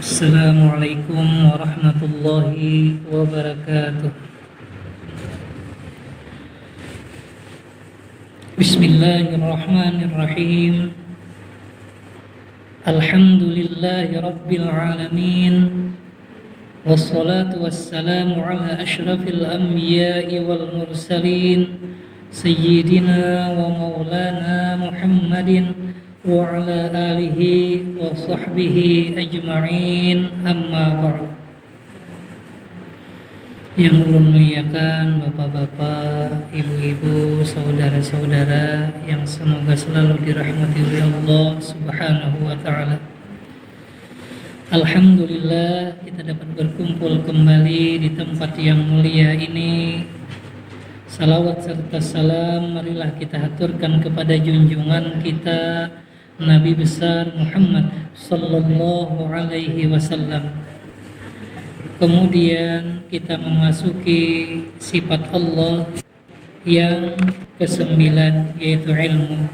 Assalamualaikum warahmatullahi wabarakatuh. Bismillahirrahmanirrahim. Alhamdulillahi rabbil alamin. Wassalatu wassalamu ala ashrafil anbiya'i wal mursalin Sayyidina wa maulana Muhammadin wa ala alihi wa sahbihi ajma'in, amma ba'd. Yang ulun muliakan bapak-bapak, ibu-ibu, saudara-saudara yang semoga selalu dirahmati oleh Allah Subhanahu wa taala. Alhamdulillah kita dapat berkumpul kembali di tempat yang mulia ini. Salawat serta salam marilah kita haturkan kepada junjungan kita Nabi besar Muhammad sallallahu alaihi wasallam. Kemudian kita memasuki sifat Allah yang kesembilan, yaitu ilmu.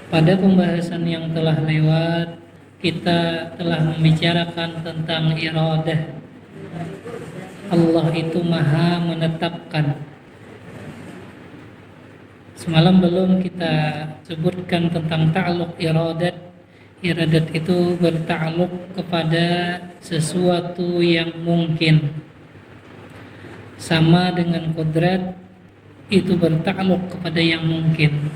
Pada pembahasan yang telah lewat, kita telah membicarakan tentang iradah. Allah itu maha menetapkan. Semalam belum kita sebutkan tentang ta'alluq iradat. Iradat itu berta'alluq kepada sesuatu yang mungkin. Sama dengan qudrat, itu berta'alluq kepada yang mungkin.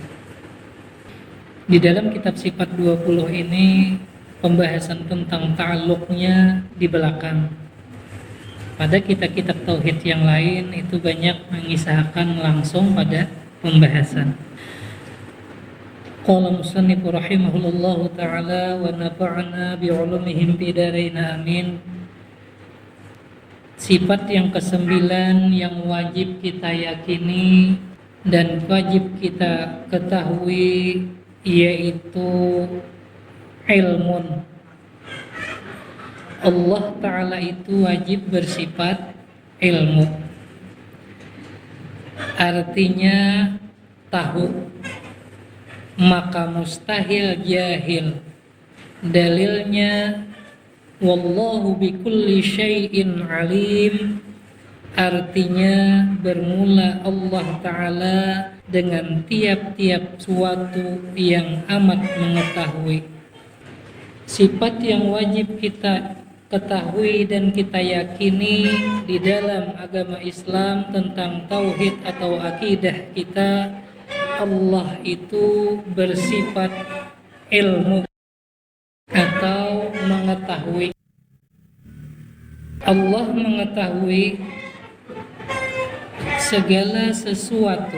Di dalam kitab sifat 20 ini pembahasan tentang ta'alluqnya di belakang. Pada kitab-kitab tauhid yang lain itu banyak mengisahkan langsung pada pembahasan. Qala musannif rahimahullahu ta'ala wa nafa'ana bi'ulumihim bidarain amin. Sifat yang kesembilan yang wajib kita yakini dan wajib kita ketahui yaitu ilmun. Allah Ta'ala itu wajib bersifat ilmu. Artinya tahu, maka mustahil jahil. Dalilnya wallahu bikulli syai'in alim. Artinya bermula Allah Ta'ala dengan tiap-tiap suatu yang amat mengetahui. Sifat yang wajib kita ketahui dan kita yakini di dalam agama Islam tentang tauhid atau akidah kita, Allah itu bersifat ilmu atau mengetahui. Allah mengetahui segala sesuatu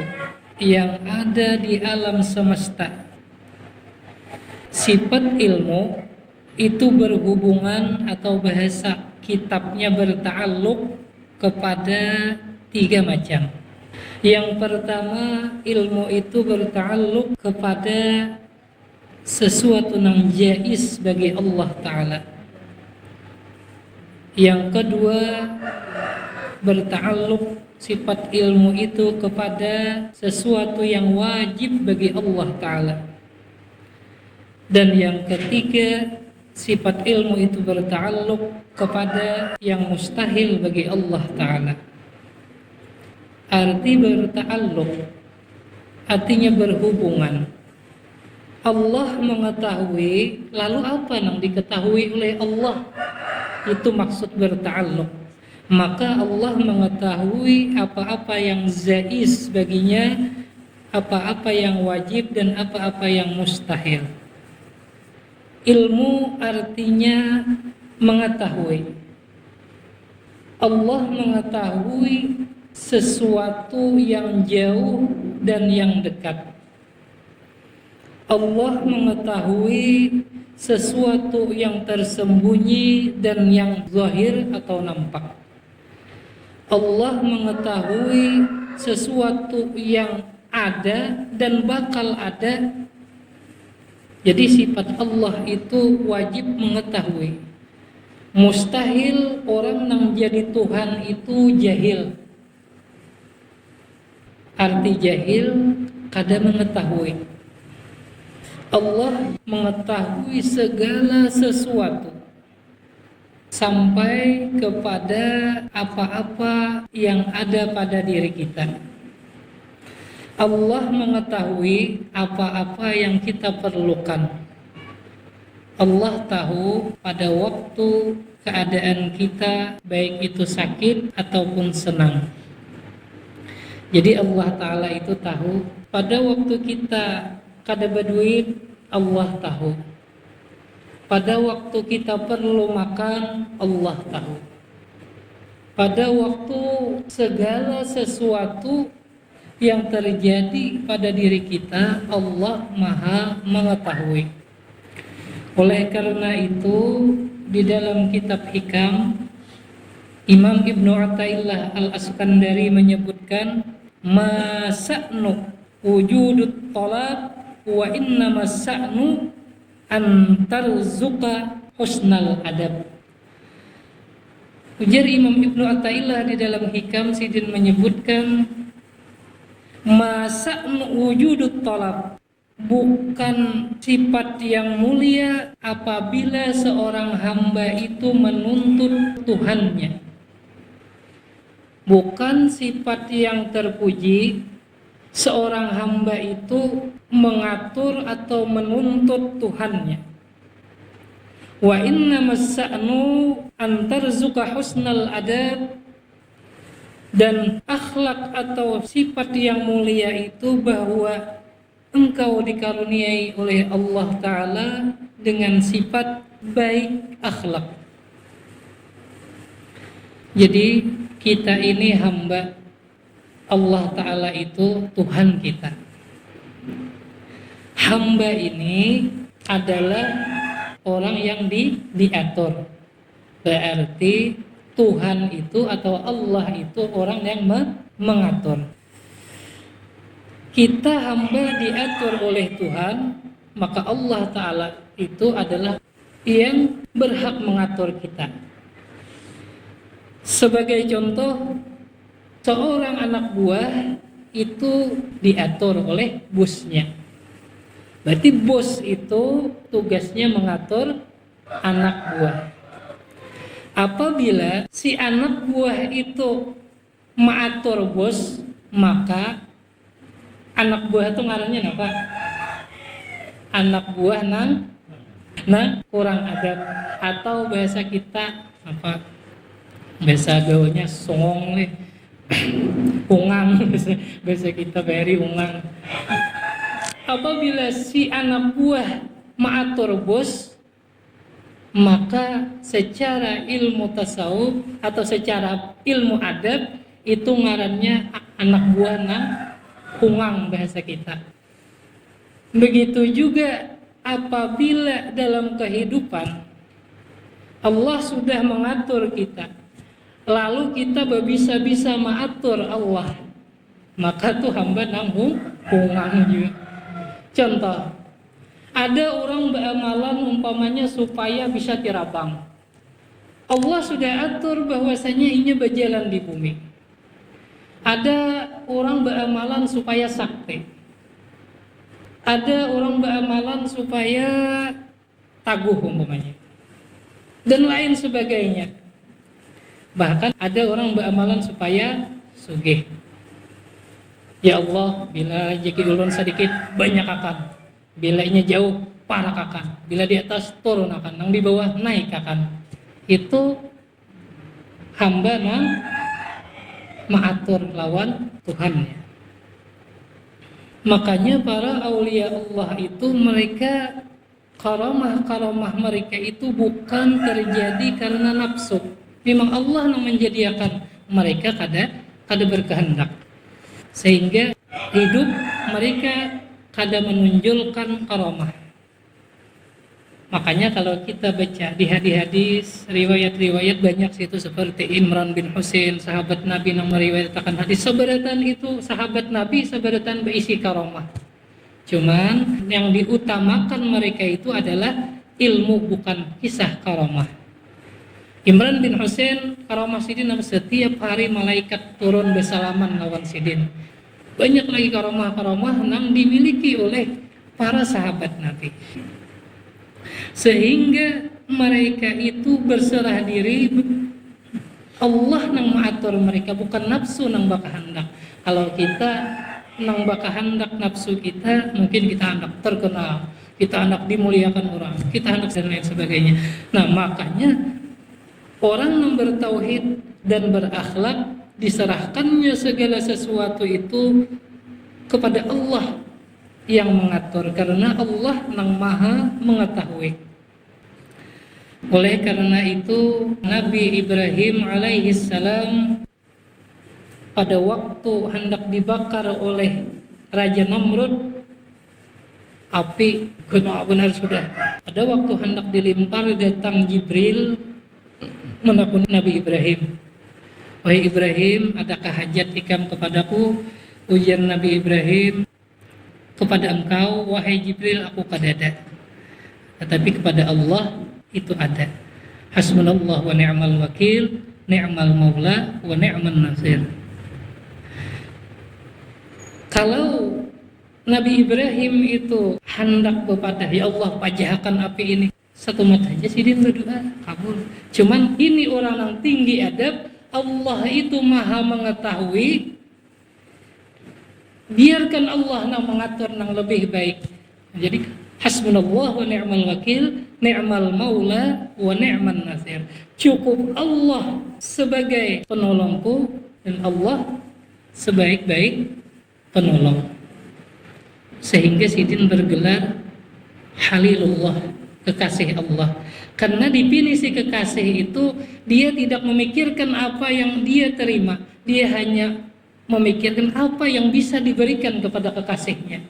yang ada di alam semesta. Sifat ilmu itu berhubungan atau bahasa kitabnya berta'alluq kepada tiga macam. Yang pertama, ilmu itu berta'alluq kepada sesuatu yang jaiz bagi Allah Ta'ala. Yang kedua, berta'alluq sifat ilmu itu kepada sesuatu yang wajib bagi Allah Ta'ala. Dan yang ketiga, sifat ilmu itu berta'alluq kepada yang mustahil bagi Allah Ta'ala. Arti berta'alluq artinya berhubungan. Allah mengetahui, lalu apa yang diketahui oleh Allah? Itu maksud berta'alluq. Maka Allah mengetahui apa-apa yang jaiz baginya, apa-apa yang wajib dan apa-apa yang mustahil. Ilmu artinya mengetahui. Allah mengetahui sesuatu yang jauh dan yang dekat. Allah mengetahui sesuatu yang tersembunyi dan yang zahir atau nampak. Allah mengetahui sesuatu yang ada dan bakal ada. Jadi sifat Allah itu wajib mengetahui. Mustahil orang yang jadi Tuhan itu jahil. Arti jahil kada mengetahui. Allah mengetahui segala sesuatu sampai kepada apa-apa yang ada pada diri kita. Allah mengetahui apa-apa yang kita perlukan. Allah tahu pada waktu keadaan kita, baik itu sakit ataupun senang. Jadi Allah Ta'ala itu tahu pada waktu kita kada berduit, Allah tahu. Pada waktu kita perlu makan, Allah tahu. Pada waktu segala sesuatu yang terjadi pada diri kita, Allah Maha mengetahui. Oleh karena itu, di dalam kitab Hikam, Imam Ibnu Athaillah Al-Askandari menyebutkan, ma sa'nu wujudut talab wa innama sa'nu antarzuqa husnal adab. Ujar Imam Ibnu Athaillah di dalam Hikam, Sidin menyebutkan, ma sa'nu wujudut talab, bukan sifat yang mulia apabila seorang hamba itu menuntut Tuhannya. Bukan sifat yang terpuji seorang hamba itu mengatur atau menuntut Tuhannya. Wa inna mas'anu antarzuka husnal adab, dan akhlak atau sifat yang mulia itu bahwa engkau dikaruniai oleh Allah Ta'ala dengan sifat baik akhlak. Jadi kita ini hamba, Allah Ta'ala itu Tuhan kita. Hamba ini adalah orang yang diatur. Berarti Tuhan itu atau Allah itu orang yang mengatur. Kita hamba diatur oleh Tuhan, maka Allah Ta'ala itu adalah yang berhak mengatur kita. Sebagai contoh, seorang anak buah itu diatur oleh bosnya. Berarti bos itu tugasnya mengatur anak buah. Apabila si anak buah itu mengatur bos, maka anak buah itu ngarannya apa? Anak buah nang kurang adab, atau bahasa kita apa? Bahasa gaulnya songong nih. Ungang, bahasa kita beri ungang. Apabila si anak buah mengatur bos, maka secara ilmu tasawuf atau secara ilmu adab itu ngarannya anak buah nang ungang bahasa kita. Begitu juga apabila dalam kehidupan Allah sudah mengatur kita, lalu kita bisa mengatur Allah, maka tuh hamba nang ungang juga. Contoh, ada orang beramalan umpamanya supaya bisa tirabang. Allah sudah atur bahwasanya ini berjalan di bumi. Ada orang beramalan supaya sakti. Ada orang beramalan supaya taguh umpamanya. Dan lain sebagainya. Bahkan ada orang beramalan supaya sugih. Ya Allah, bila rezeki ulun sedikit banyak akan, bila ini jauh parak akan, bila di atas turun akan, yang di bawah naik akan. Itu hamba nang mengatur lawan Tuhannya. Makanya para aulia Allah itu mereka karamah mereka itu bukan terjadi karena nafsu. Memang Allah yang menjadikan mereka kada berkehendak, sehingga hidup mereka kada menunjukkan karamah. Makanya kalau kita baca di hadis riwayat-riwayat banyak situ seperti Imran bin Husain, sahabat Nabi yang meriwayatkan hadis, seberatan itu sahabat Nabi seberatan berisi karamah. Cuman yang diutamakan mereka itu adalah ilmu, bukan kisah karamah. Imran bin Husain karamah sidin setiap hari malaikat turun bersalaman lawan sidin. Banyak lagi karamah-karamah yang dimiliki oleh para sahabat Nabi. Sehingga mereka itu berserah diri, Allah nang mengatur mereka, bukan nafsu nang bakahandak. Kalau kita nang bakahandak nafsu kita, mungkin kita hendak terkenal, kita hendak dimuliakan orang, kita hendak dan lain sebagainya. Nah, makanya orang yang bertauhid dan berakhlak diserahkannya segala sesuatu itu kepada Allah yang mengatur, karena Allah nang maha mengetahui. Oleh karena itu Nabi Ibrahim alaihissalam pada waktu hendak dibakar oleh Raja Namrud, api benar-benar sudah. Pada waktu hendak dilempar, datang Jibril menakuni Nabi Ibrahim. Wahai Ibrahim, adakah hajat ikam kepadaku? Ujar Nabi Ibrahim, kepada engkau wahai Jibril aku kadada, tetapi kepada Allah itu ada. Hasbunallah wa ni'mal wakil, ni'mal maula wa ni'man nasir. Kalau Nabi Ibrahim itu hendak berpatah, ya Allah pajahkan api ini, satu mata aja sidin berdoa kabul. Cuman ini orang yang tinggi adab, Allah itu maha mengetahui, biarkan Allah yang mengatur yang lebih baik. Jadi hasbunallah wa ni'mal wakil, ni'mal maula wa ni'man nasir. Cukup Allah sebagai penolongku dan Allah sebaik-baik penolong. Sehingga sidin bergelar Halilullah, kekasih Allah. Karena dipilih si kekasih itu, dia tidak memikirkan apa yang dia terima, dia hanya memikirkan apa yang bisa diberikan kepada kekasihnya.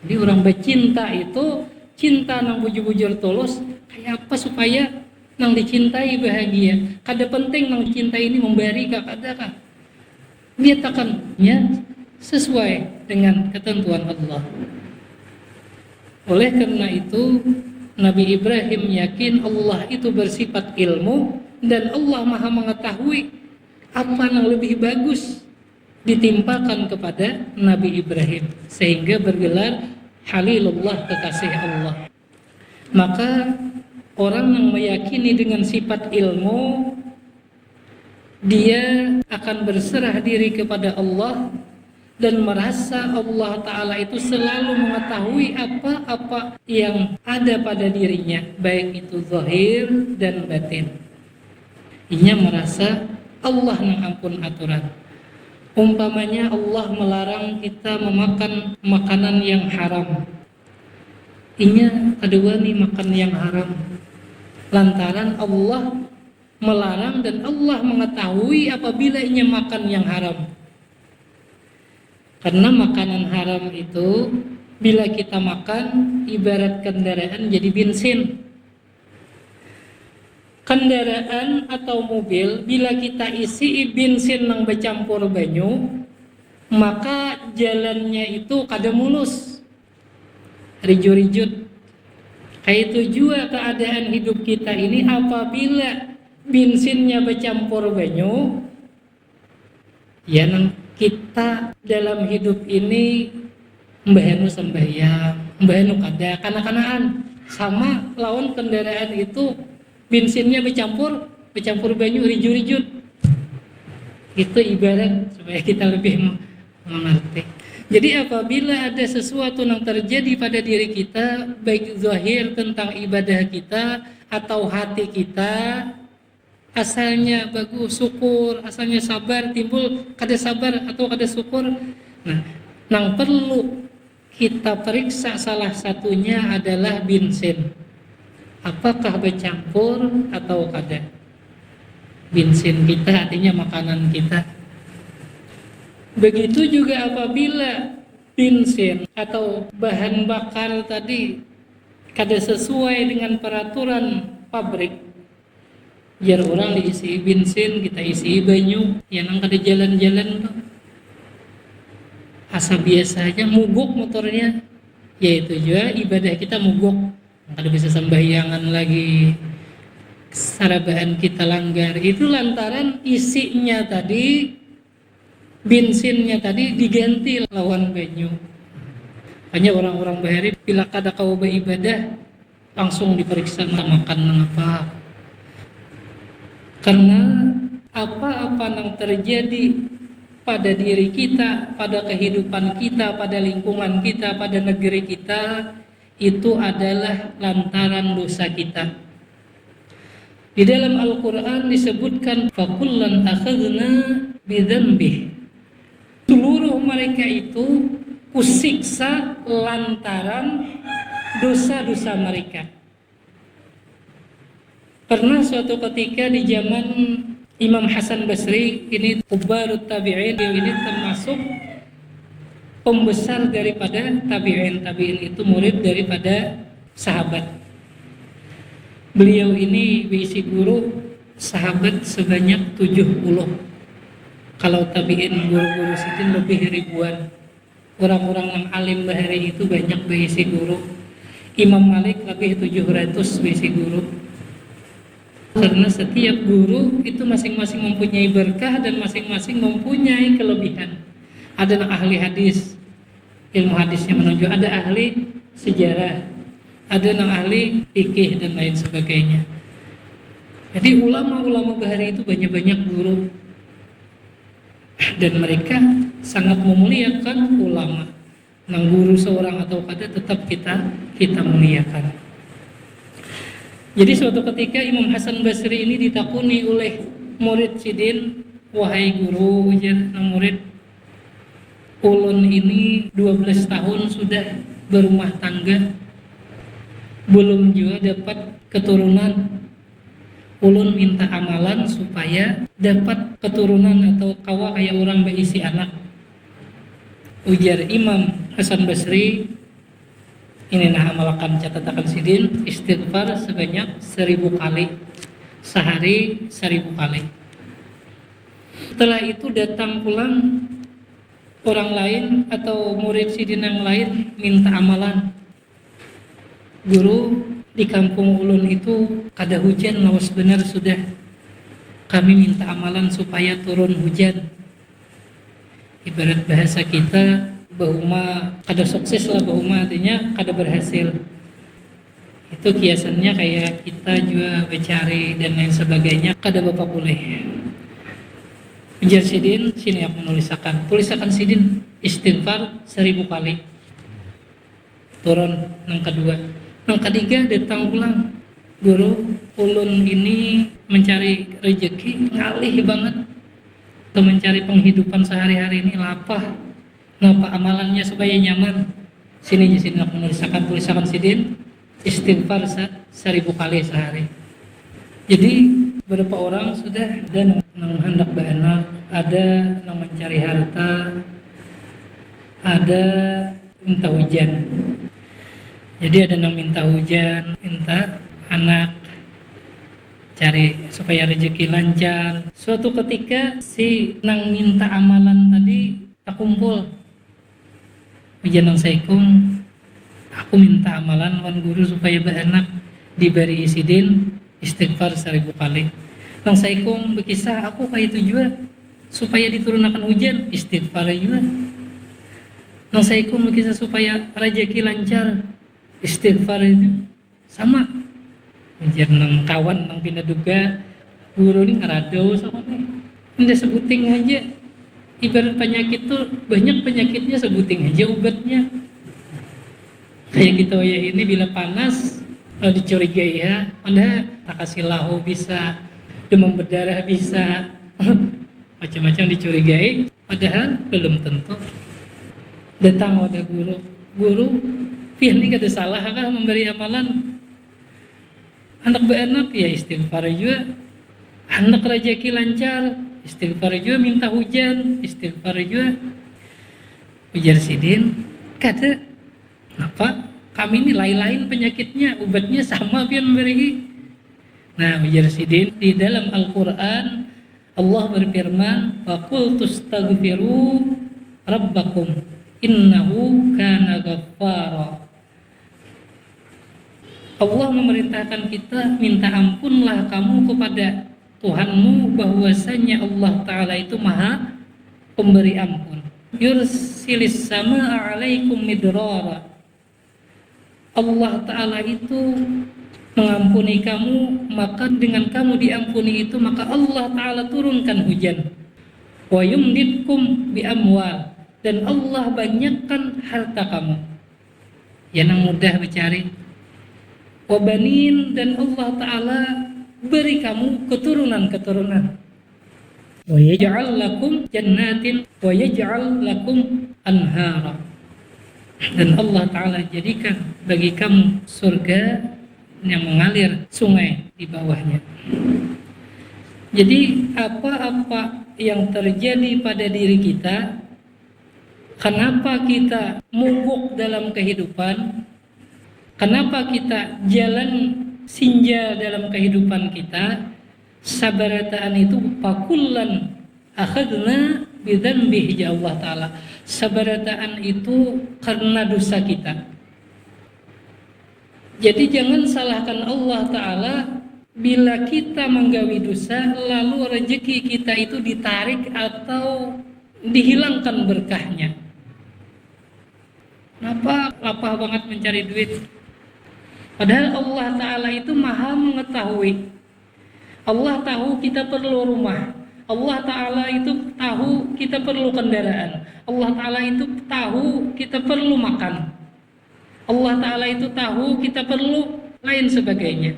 Jadi orang bercinta itu cinta nang bujur-bujur tulus, kayak apa supaya nang dicintai bahagia. Kada penting nang dicintai ini memberi kada. Dia takannya sesuai dengan ketentuan Allah. Oleh karena itu Nabi Ibrahim yakin Allah itu bersifat ilmu dan Allah maha mengetahui apa yang lebih bagus ditimpakan kepada Nabi Ibrahim, sehingga bergelar Halilullah, kekasih Allah. Maka orang yang meyakini dengan sifat ilmu, dia akan berserah diri kepada Allah dan merasa Allah Ta'ala itu selalu mengetahui apa-apa yang ada pada dirinya, baik itu zahir dan batin. Ia merasa Allah yang ampun aturan. Umpamanya Allah melarang kita memakan makanan yang haram. Inya kedua nih makan yang haram. Lantaran Allah melarang dan Allah mengetahui apabila inya makan yang haram. Karena makanan haram itu bila kita makan ibarat kendaraan jadi bensin. Kendaraan atau mobil bila kita isi bensin yang bercampur banyu, maka jalannya itu kada mulus, rijut-rijut. Kayak itu juga keadaan hidup kita ini, apabila bensinnya bercampur banyu, ya kita dalam hidup ini mbahenu sembahyang, mbahenu kada kanak-kanakan, sama lawan kendaraan itu bensinnya bercampur banyu, rijut-rijut. Itu ibarat supaya kita lebih mengerti. Jadi apabila ada sesuatu yang terjadi pada diri kita, baik zahir tentang ibadah kita atau hati kita, asalnya bagus syukur, asalnya sabar, timbul kada sabar atau kada syukur. Nah, yang perlu kita periksa salah satunya adalah bensin. Apakah bercampur atau kada? Bensin kita artinya makanan kita. Begitu juga apabila bensin atau bahan bakar tadi kada sesuai dengan peraturan pabrik. Biar orang diisi bensin, kita isi banyu, yang kada jalan-jalan tuh. Asa biasa aja, mogok motornya. Yaitu juga ibadah kita mogok. Kada bisa sembahyangan lagi, sarabaan kita langgar. Itu lantaran isinya tadi, bensinnya tadi diganti lawan banyu. Hanya orang-orang bahari bila kada kau beribadah, langsung diperiksa makan apa. Karena apa-apa yang terjadi pada diri kita, pada kehidupan kita, pada lingkungan kita, pada negeri kita, itu adalah lantaran dosa kita. Di dalam Al-Quran disebutkan fakullan akhadna bidzambih. Seluruh mereka itu kusiksa lantaran dosa-dosa mereka. Pernah suatu ketika di zaman Imam Hasan Basri, ini kubarut tabi'in, ini termasuk pembesar daripada tabi'in. Tabi'in itu murid daripada sahabat. Beliau ini berisi guru sahabat sebanyak 70. Kalau tabi'in guru-guru sidin lebih ribuan. Orang-orang yang alim bahari itu banyak berisi guru. Imam Malik lebih 700 berisi guru. Karena setiap guru itu masing-masing mempunyai berkah dan masing-masing mempunyai kelebihan. Ada yang ahli hadis, ilmu hadisnya menunjuk, ada ahli sejarah, ada yang ahli fikih dan lain sebagainya. Jadi ulama-ulama bahari itu banyak-banyak guru, dan mereka sangat memuliakan ulama. Nang guru seorang atau kada tetap kita muliakan. Jadi suatu ketika Imam Hasan Basri ini ditakuni oleh murid sidin, wahai guru, ujar nang murid, ulun ini 12 tahun sudah berumah tangga, belum juga dapat keturunan. Ulun minta amalan supaya dapat keturunan atau kawa kayak orang berisi anak. Ujar Imam Hasan Basri, ini nah amalkan catatan sidin, istighfar sebanyak 1000 kali, sehari 1000 kali. Setelah itu datang pulang orang lain atau murid sidin yang lain minta amalan. Guru, di kampung ulun itu kada hujan, lawas benar sudah. Kami minta amalan supaya turun hujan. Ibarat bahasa kita, bahuma kada sukses lah, bahuma artinya kada berhasil. Itu kiasannya kayak kita juga mencari dan lain sebagainya, kada bapak boleh. Ujar sidin, sini aku menulisakan. Tulisakan sidin, istighfar 1000 kali. Turun yang kedua. Yang ketiga datang pulang. Guru, ulun ini mencari rezeki ngalih banget. Atau mencari penghidupan sehari-hari ini lapah. Ngapa amalannya supaya nyaman? Sini aku menulisakan, tulisakan sidin, istighfar 1000 kali sehari. Jadi beberapa orang sudah ada yang hendak beranak, ada yang mencari harta, ada minta hujan. Jadi ada yang minta hujan, minta anak, cari supaya rezeki lancar. Suatu ketika si nang minta amalan tadi tak kumpul. Ujian nang saikum, aku minta amalan wan guru supaya beranak, diberi isidin, istighfar 1000 kali. Nang saikum berkisah, aku kayak itu juga supaya diturunkan hujan, istighfar juga. Nang saikum berkisah supaya rezeki lancar, istighfar itu sama. Ujian nang kawan nang pindah duga, guru ini ngerado sama nih. Ini sebuting aja. Ibarat penyakit tuh banyak penyakitnya, sebuting aja obatnya. Kayak gitu ya, ini bila panas kalau dicurigai ya, padahal tak kasih lahu bisa, demam berdarah bisa, macam-macam dicurigai, padahal belum tentu. Datang ada guru, ini kada salah kah memberi amalan? Anak beranak ya istighfar juga, anak rezeki lancar, istighfar juga, minta hujan, istighfar juga. Ujar sidin, kata, apa? Kami ini lain-lain penyakitnya, obatnya sama pian beri. Nah, ujar sidin, di dalam Al-Quran Allah berfirman, "Faqul tustaghfiru rabbakum innahu kana ghaffara." Allah memerintahkan kita, minta ampunlah kamu kepada Tuhanmu, bahwasanya Allah Ta'ala itu maha pemberi ampun. Yursilis sama'a alaikum midrara. Allah Ta'ala itu mengampuni kamu, maka dengan kamu diampuni itu maka Allah Ta'ala turunkan hujan. Wa yumditkum bi amwal, dan Allah banyakkan harta kamu yang mudah dicari. Wa banin, dan Allah Ta'ala beri kamu keturunan-keturunan. Wa yaj'al lakum jannatin wa yaj'al lakum anhara, dan Allah Ta'ala jadikan bagi kamu surga yang mengalir sungai di bawahnya. Jadi apa-apa yang terjadi pada diri kita, kenapa kita mogok dalam kehidupan, kenapa kita jalan sinja dalam kehidupan kita, sabarataan itu pakullan akhadna bidzanbihi Allah Ta'ala. Sabarataan itu karena dosa kita. Jadi jangan salahkan Allah Ta'ala bila kita menggawi dosa lalu rezeki kita itu ditarik atau dihilangkan berkahnya. Kenapa lapah banget mencari duit? Padahal Allah Ta'ala itu maha mengetahui. Allah tahu kita perlu rumah. Allah Ta'ala itu tahu kita perlu kendaraan. Allah Ta'ala itu tahu kita perlu makan. Allah Ta'ala itu tahu kita perlu lain sebagainya.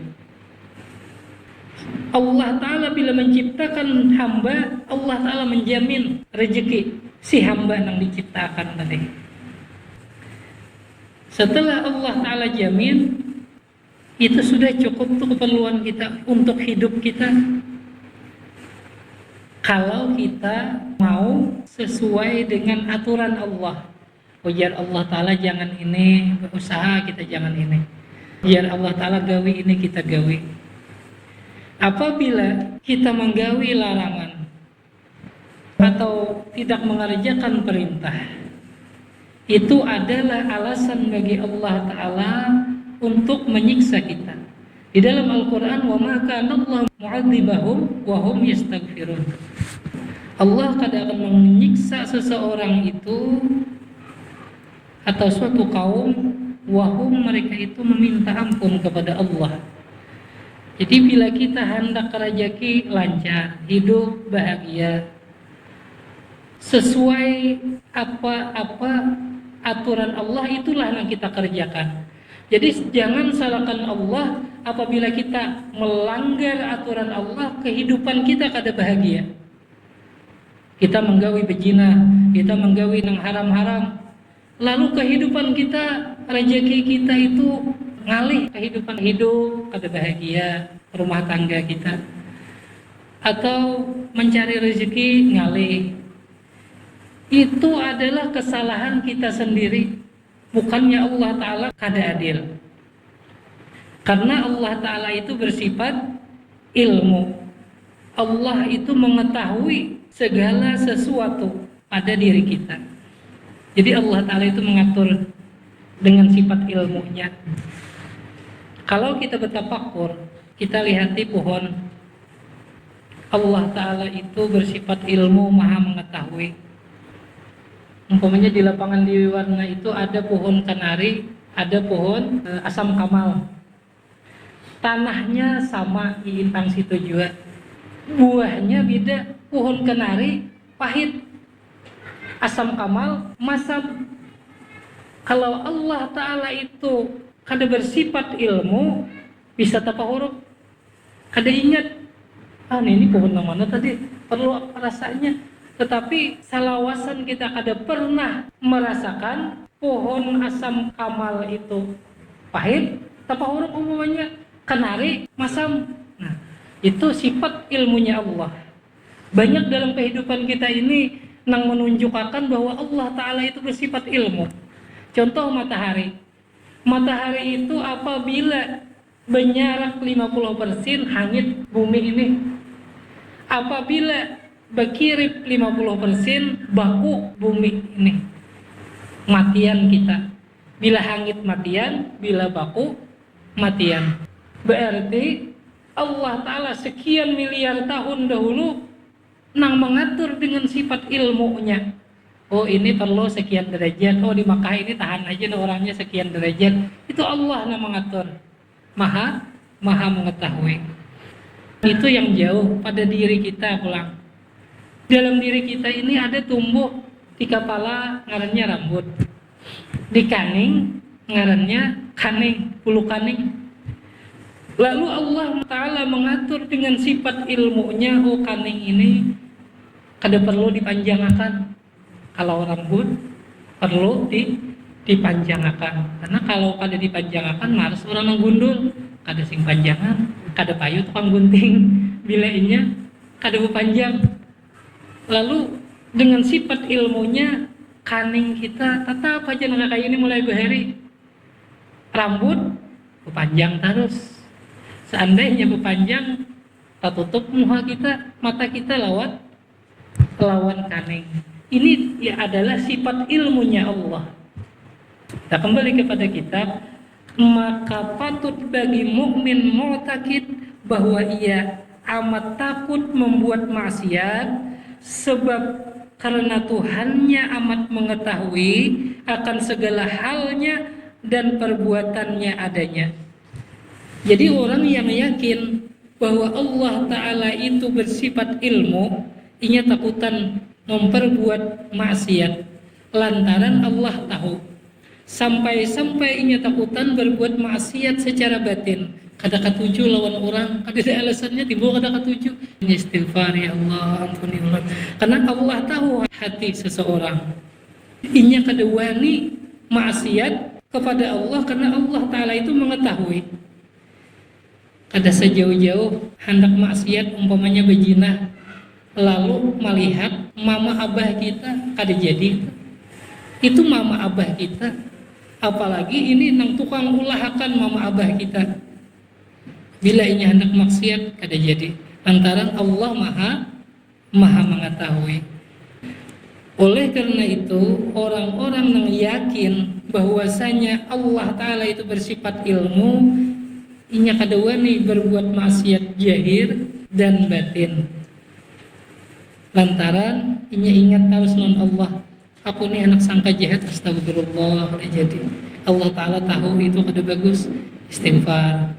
Allah Ta'ala bila menciptakan hamba, Allah Ta'ala menjamin rezeki si hamba yang diciptakan tadi. Setelah Allah Ta'ala jamin, itu sudah cukup untuk keperluan kita, untuk hidup kita. Kalau kita mau sesuai dengan aturan Allah. Ujar Allah Ta'ala jangan ini, berusaha kita jangan ini. Ujar Allah Ta'ala gawi ini, kita gawi. Apabila kita menggawi larangan atau tidak mengerjakan perintah, itu adalah alasan bagi Allah Ta'ala untuk menyiksa kita. Di dalam Al-Quran, wa ma kana Allah mu'adzibahum wa hum yastaghfirun. Allah kadang akan menyiksa seseorang itu atau suatu kaum, wahum, mereka itu meminta ampun kepada Allah. Jadi bila kita hendak rezeki lancar, hidup bahagia, sesuai apa-apa aturan Allah, itulah yang kita kerjakan. Jadi jangan salahkan Allah apabila kita melanggar aturan Allah, kehidupan kita kada bahagia. Kita menggawi bezina, kita menggawi yang haram-haram, lalu kehidupan kita, rezeki kita itu ngalih, kehidupan hidup kada bahagia, rumah tangga kita, atau mencari rezeki ngalih. Itu adalah kesalahan kita sendiri. Bukannya Allah Ta'ala kada adil. Karena Allah Ta'ala itu bersifat ilmu. Allah itu mengetahui segala sesuatu pada diri kita. Jadi Allah Ta'ala itu mengatur dengan sifat ilmunya. Kalau kita bertafakur, kita lihati pohon. Allah Ta'ala itu bersifat ilmu, maha mengetahui. Umpamanya di lapangan di Warna itu ada pohon kanari, ada pohon asam kamal. Tanahnya sama di Intang situ juga. Buahnya beda. Pohon kanari pahit, asam kamal masam. Kalau Allah Ta'ala itu kada bersifat ilmu, bisa tapahuruf, kada ingat, ini pohon yang mana tadi, perlu apa rasanya. Tetapi salawasan kita kada pernah merasakan pohon asam kamal itu pahit, tapahuruf umumnya kanari masam. Nah, itu sifat ilmunya Allah. Banyak dalam kehidupan kita ini yang menunjukkan bahwa Allah Ta'ala itu bersifat ilmu. Contoh matahari. Matahari itu apabila berjarak 50% hangit bumi ini. Apabila berkirip 50% baku bumi ini. Matian kita. Bila hangit matian, bila baku matian. Berarti Allah Ta'ala sekian miliar tahun dahulu nang mengatur dengan sifat ilmunya. Oh ini perlu sekian derajat, oh di Makkah ini tahan aja nih orangnya sekian derajat. Itu Allah yang mengatur, maha maha mengetahui. Itu yang jauh pada diri kita pulang. Dalam diri kita ini ada tumbuh di kepala ngarannya rambut, di kaning ngarannya kaning, bulu kaning. Lalu Allah Ta'ala mengatur dengan sifat ilmunya, oh kaning ini kada perlu dipanjangkan. Kalau rambut perlu dipanjangkan. Karena kalau kada dipanjangkan malas orang yang gundul, kada sing panjangan, kada payu tukang gunting, bilainya kada berpanjang. Lalu dengan sifat ilmunya kaning kita tetap aja nggak kayak ini mulai berhari. Rambut berpanjang terus. Seandainya berpanjang, tak tutup muka kita, mata kita lawan kaning. Ini ya adalah sifat ilmunya Allah. Kita kembali kepada kitab, maka patut bagi mukmin mu'taqid bahwa ia amat takut membuat maksiat, sebab karena Tuhannya amat mengetahui akan segala halnya dan perbuatannya adanya. Jadi orang yang yakin bahwa Allah Ta'ala itu bersifat ilmu, inya takutan memperbuat maksiat lantaran Allah tahu. Sampai-sampai inya takutan berbuat maksiat secara batin. Kada katuju lawan orang, kada ada alasannya timbul kada katuju. Istighfar, ya Allah, ampuni Allah. Karena Allah tahu hati seseorang. Inya kada wani maksiat kepada Allah karena Allah Ta'ala itu mengetahui. Kada sejauh-jauh hendak maksiat umpamanya bezinah, lalu melihat mama abah kita kada jadi, itu mama abah kita, apalagi ini nang tukang ulahakan mama abah kita. Bila ini hendak maksiat kada jadi, lantaran Allah maha mengetahui. Oleh karena itu orang-orang yang yakin bahwasanya Allah Ta'ala itu bersifat ilmu, inya kada wani berbuat maksiat jahir dan batin. Lantaran inya ingat terus non Allah, aku ni anak sangka jahat, astagfirullah, jadi Allah Ta'ala tahu itu kada bagus, istighfar.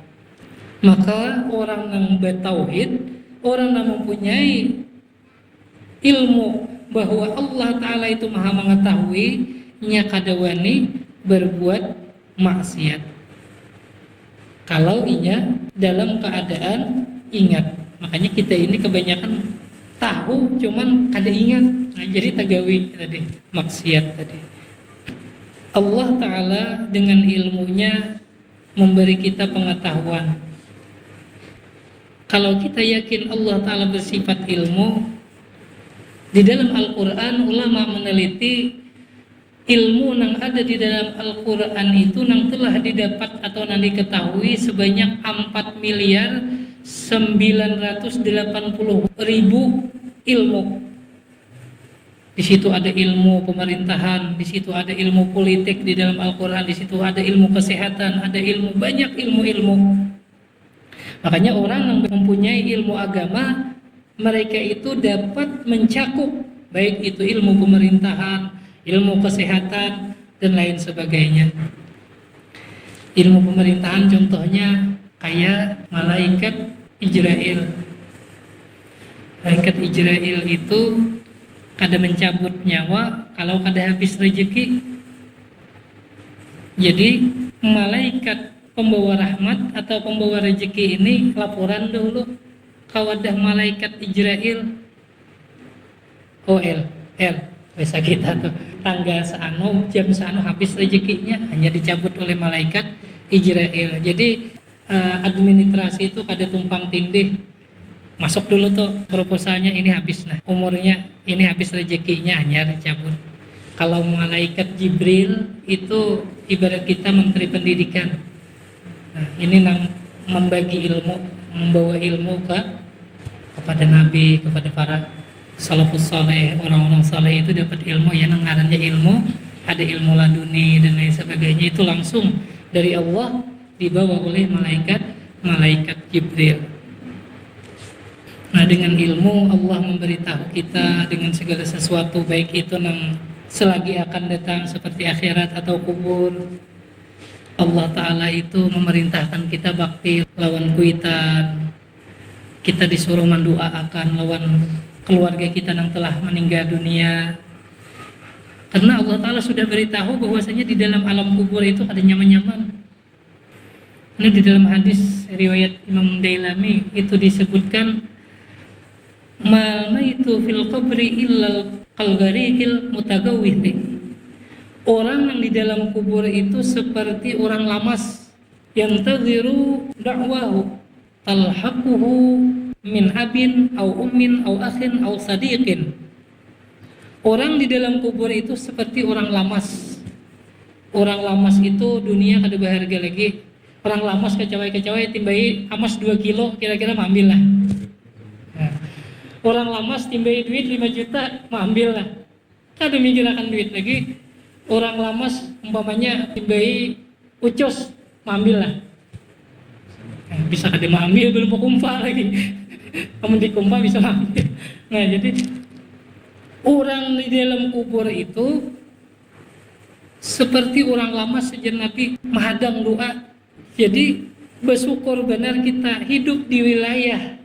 Maka orang yang bertauhid, orang yang mempunyai ilmu bahwa Allah Ta'ala itu maha mengetahui, inya kada wani berbuat maksiat kalau inya dalam keadaan ingat. Makanya kita ini kebanyakan tahu cuman kada ingat, nah, jadi tagawi tadi, maksiat tadi. Allah Ta'ala dengan ilmunya memberi kita pengetahuan. Kalau kita yakin Allah Ta'ala bersifat ilmu, di dalam Al-Quran ulama meneliti ilmu yang ada di dalam Al-Quran itu yang telah didapat atau yang diketahui sebanyak 4.980.000 ilmu. Di situ ada ilmu pemerintahan, di situ ada ilmu politik di dalam Al-Quran, di situ ada ilmu kesehatan, ada ilmu, banyak ilmu-ilmu. Makanya orang yang mempunyai ilmu agama, mereka itu dapat mencakup baik itu ilmu pemerintahan, ilmu kesehatan, dan lain sebagainya. Ilmu pemerintahan contohnya kayak malaikat Israel. Malaikat Israel itu kada mencabut nyawa kalau kada habis rezeki. Jadi malaikat pembawa rahmat atau pembawa rezeki ini laporan dulu kawadah malaikat Israel. OL biasa kita tuh tanggal seano, jam seano habis rezekinya, hanya dicabut oleh malaikat Israel. Jadi administrasi itu kada tumpang tindih, masuk dulu tuh proposalnya, ini habis, nah umurnya ini habis rezekinya, hanya dicabut. Kalau malaikat Jibril itu ibarat kita menteri pendidikan. Nah, ini yang membagi ilmu, membawa ilmu kepada nabi, kepada para salafus saleh, orang-orang saleh itu dapat ilmu yang ngarannya ilmu, ada ilmu laduni dan lain sebagainya, itu langsung dari Allah dibawa oleh malaikat Jibril. Nah, dengan ilmu Allah memberitahu kita dengan segala sesuatu, baik itu yang selagi akan datang seperti akhirat atau kubur. Allah Ta'ala itu memerintahkan kita bakti lawan kuitan. Kita disuruh mendoakan lawan keluarga kita yang telah meninggal dunia. Karena Allah Ta'ala sudah beritahu bahwasanya di dalam alam kubur itu ada nyaman-nyaman. Ini di dalam hadis riwayat Imam Dailami itu disebutkan, mal maitu fil qabri illal qalgharikil mutagawwithi. Orang yang di dalam kubur itu seperti orang lamas yang tadhiru da'wahu talhaquhu min abin au ummin au akhin au sadiqin. Orang di dalam kubur itu seperti orang lamas. Orang lamas itu dunia kada berharga lagi. Orang lamas kecawai-kecawai timbai amas 2 kilo kira-kira ambil lah. Nah, orang lamas timbai duit 5 juta ambil lah. Kada mikirakan duit lagi. Orang lamas umpamanya timbai ucos ambil lah. Nah, bisa kada ambil belum mau kumpah lagi. Kamu dikumpah bisa ambil. Nah, jadi orang di dalam kubur itu seperti orang lama sejak Nabi menghadang doa. Jadi bersyukur benar kita hidup di wilayah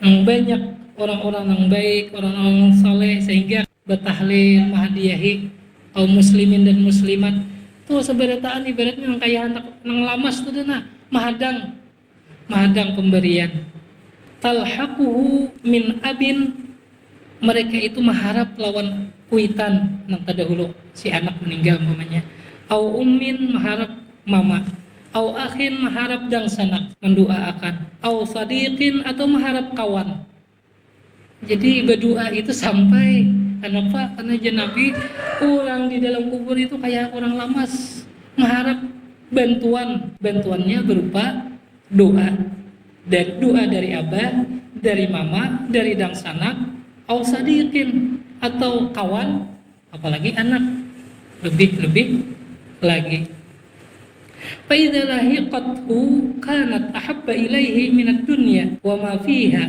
yang banyak orang-orang yang baik, orang-orang yang saleh, sehingga bertahlil, menghadiahi kaum muslimin dan muslimat. Tuh seberataan ibaratnya yang kayak anak yang lamas tuh dana mahadang pemberian. Talhaquhu min abin, mereka itu mengharap lawan kuitan yang terdahulu si anak meninggal umpamanya. Au ummin mengharap mama. Au akhin mengharap dang sanak mendoakan. Au sadiqin atau mengharap kawan. Jadi berdoa itu sampai kenapa? Karena Nabi orang di dalam kubur itu kayak orang lamas mengharap bantuan. Bantuannya berupa doa. Dan doa dari abah, dari mama, dari dang sanak, au sadiqin atau kawan, apalagi anak, lebih lagi. Fa idza lahiqathu kanat ahabba ilaihi minad dunya wa ma fiha.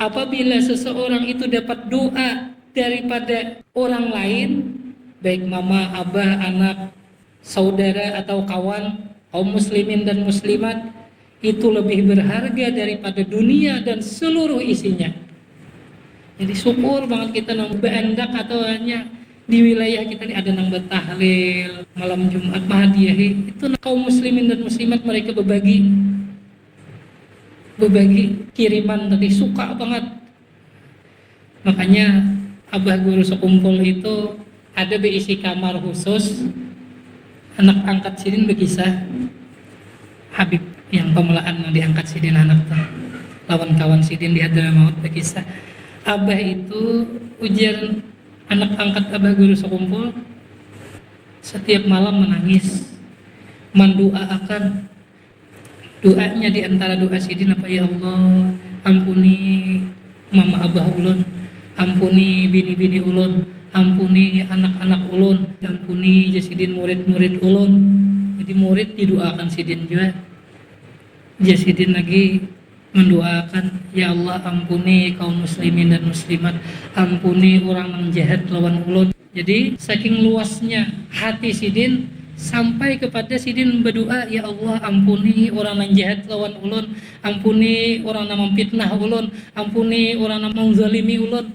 Apabila seseorang itu dapat doa daripada orang lain, baik mama, abah, anak, saudara atau kawan, kaum muslimin dan muslimat, itu lebih berharga daripada dunia dan seluruh isinya. Jadi syukur banget kita nang beandak atau hanya di wilayah kita ini ada nang bertahlil malam Jumat mahadiyahi, itu kaum muslimin dan muslimat mereka berbagi kiriman tadi, suka banget. Makanya abah guru sekumpul itu ada berisi kamar khusus anak angkat sidin berkisah Habib yang pemelaan yang diangkat sidin anak tuh lawan kawan sidin di Hadramaut berkisah. Abah itu ujar anak angkat abah guru sekumpul setiap malam menangis mendoakan. Doanya di antara doa sidin apa, ya Allah ampuni mama abah ulun, ampuni bini-bini ulun, ampuni anak-anak ulun, ampuni jasidin murid-murid ulun. Jadi murid didoakan sidin juga, jasidin lagi mendoakan, ya Allah ampuni kaum muslimin dan muslimat, ampuni orang yang jahat lawan ulun. Jadi saking luasnya hati sidin sampai kepada sidin berdoa, ya Allah ampuni orang yang jahat lawan ulun, ampuni orang yang memfitnah ulun, ampuni orang yang menzalimi ulun.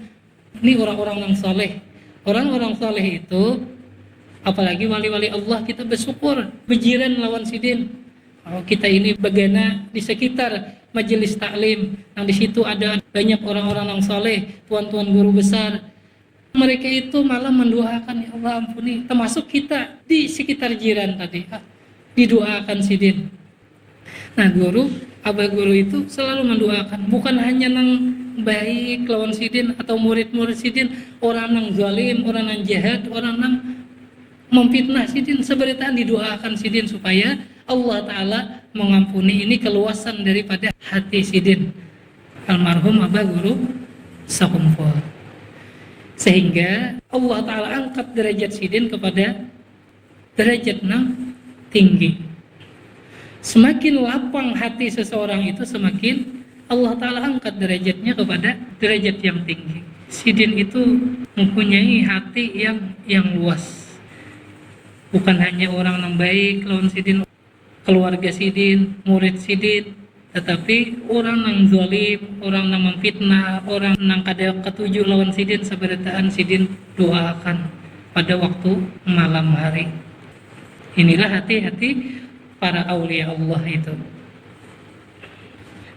Ini orang-orang yang saleh. Orang-orang saleh itu apalagi wali-wali Allah, kita bersyukur bejiran lawan sidin. Kalau kita ini bagana di sekitar majelis taklim, yang di situ ada banyak orang-orang yang saleh, tuan-tuan guru besar. Mereka itu malah mendoakan, ya Allah ampuni, termasuk kita di sekitar jiran tadi, didoakan sidin. Nah abah guru itu selalu mendoakan, bukan hanya nang baik lawan sidin atau murid-murid sidin, orang nang zalim, orang nang jahat, orang nang memfitnah sidin, seberitaan didoakan sidin supaya Allah Ta'ala mengampuni. Ini keluasan daripada hati sidin almarhum abah guru sekumpul, sehingga Allah Ta'ala angkat derajat sidin kepada derajat yang tinggi. Semakin lapang hati seseorang itu, semakin Allah Ta'ala angkat derajatnya kepada derajat yang tinggi. Sidin itu mempunyai hati yang luas. Bukan hanya orang yang baik lawan Sidin, keluarga Sidin, murid Sidin, tetapi orang yang zalim, orang yang memfitnah, orang yang kada ketujuh lawan Sidin, seberataan Sidin doakan pada waktu malam hari. Inilah hati-hati para aulia Allah itu.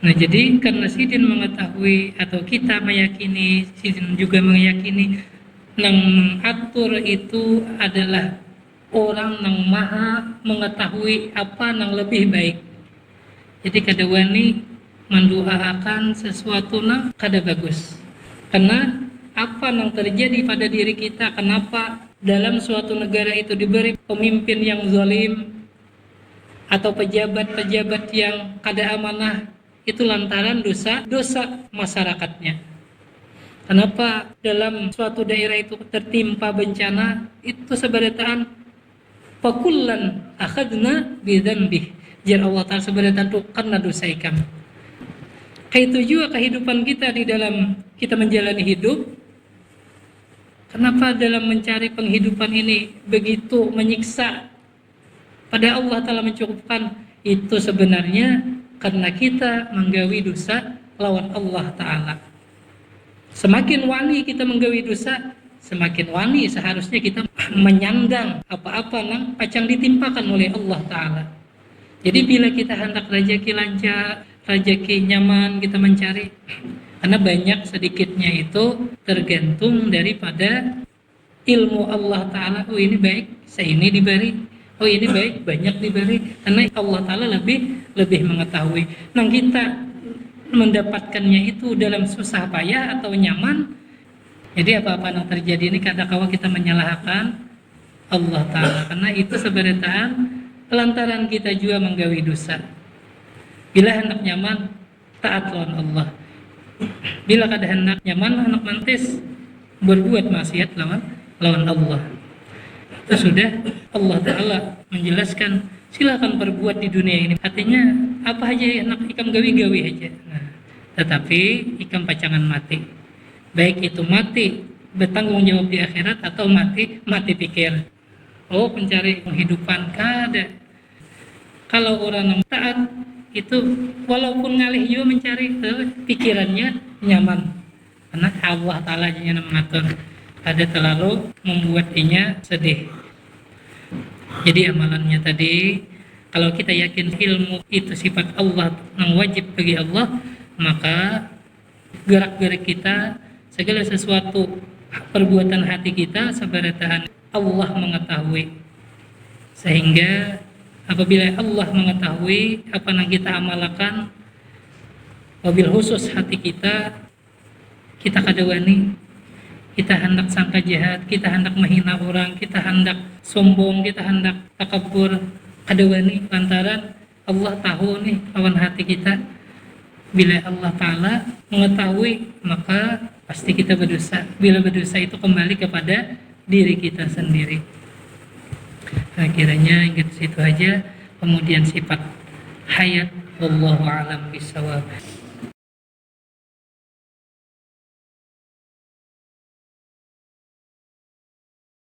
Nah, jadi karena Sidin mengetahui atau kita meyakini, Sidin juga meyakini yang mengatur itu adalah orang yang maha mengetahui apa yang lebih baik. Jadi kada wani mendoakan sesuatu yang kada bagus. Karena apa yang terjadi pada diri kita, kenapa dalam suatu negara itu diberi pemimpin yang zalim atau pejabat-pejabat yang kada amanah, itu lantaran dosa masyarakatnya. Kenapa dalam suatu daerah itu tertimpa bencana, itu seberataan fakullan akhadna bidzanbih. Jar Allah Ta'ala seberataan itu karena dosa kami. Kayak itu juga kehidupan kita di dalam kita menjalani hidup. Kenapa dalam mencari penghidupan ini begitu menyiksa? Pada Allah Ta'ala mencukupkan, itu sebenarnya karena kita menggawi dosa lawan Allah Ta'ala. Semakin wani kita menggawi dosa, semakin wani seharusnya kita menyandang apa-apa yang pacang ditimpakan oleh Allah Ta'ala. Jadi bila kita hendak rezeki lancar, rezeki nyaman kita mencari, karena banyak sedikitnya itu tergantung daripada ilmu Allah Ta'ala. Oh ini baik, saya ini diberi. Oh ini baik, banyak diberi. Karena Allah Ta'ala lebih mengetahui. Nah kita mendapatkannya itu dalam susah payah atau nyaman. Jadi apa-apa yang terjadi ini kadang-kala kita menyalahkan Allah Ta'ala. Karena itu seberataan lantaran kita juga menggawi dosa. Bila hendak nyaman, taat lawan Allah. Bila kada hendak nyaman, hendak mantis, berbuat maksiat lawan Allah. Itu sudah Allah Ta'ala menjelaskan, silakan berbuat di dunia ini. Artinya apa aja enak ikam gawi-gawi aja. Nah, tetapi ikam pacangan mati. Baik itu mati bertanggung jawab di akhirat atau mati pikir. Oh pencari penghidupan kada. Kalau orang yang taat itu walaupun ngalih juga mencari pikirannya nyaman. Karena Allah Ta'ala yang mengatur. Ada terlalu membuat dia sedih. Jadi amalannya tadi, kalau kita yakin ilmu itu sifat Allah yang wajib bagi Allah, maka gerak-gerik kita, segala sesuatu perbuatan hati kita seberataan Allah mengetahui. Sehingga apabila Allah mengetahui apa yang kita amalkan, wabil khusus hati kita kada wani, kita hendak sangka jahat, kita hendak menghina orang, kita hendak sombong, kita hendak takabur, kada wani lantaran Allah tahu nih lawan hati kita. Bila Allah Ta'ala mengetahui, maka pasti kita berdosa. Bila berdosa itu kembali kepada diri kita sendiri. Akhirnya ingat situ aja. Kemudian sifat hayat, wallahu a'lam bishawab.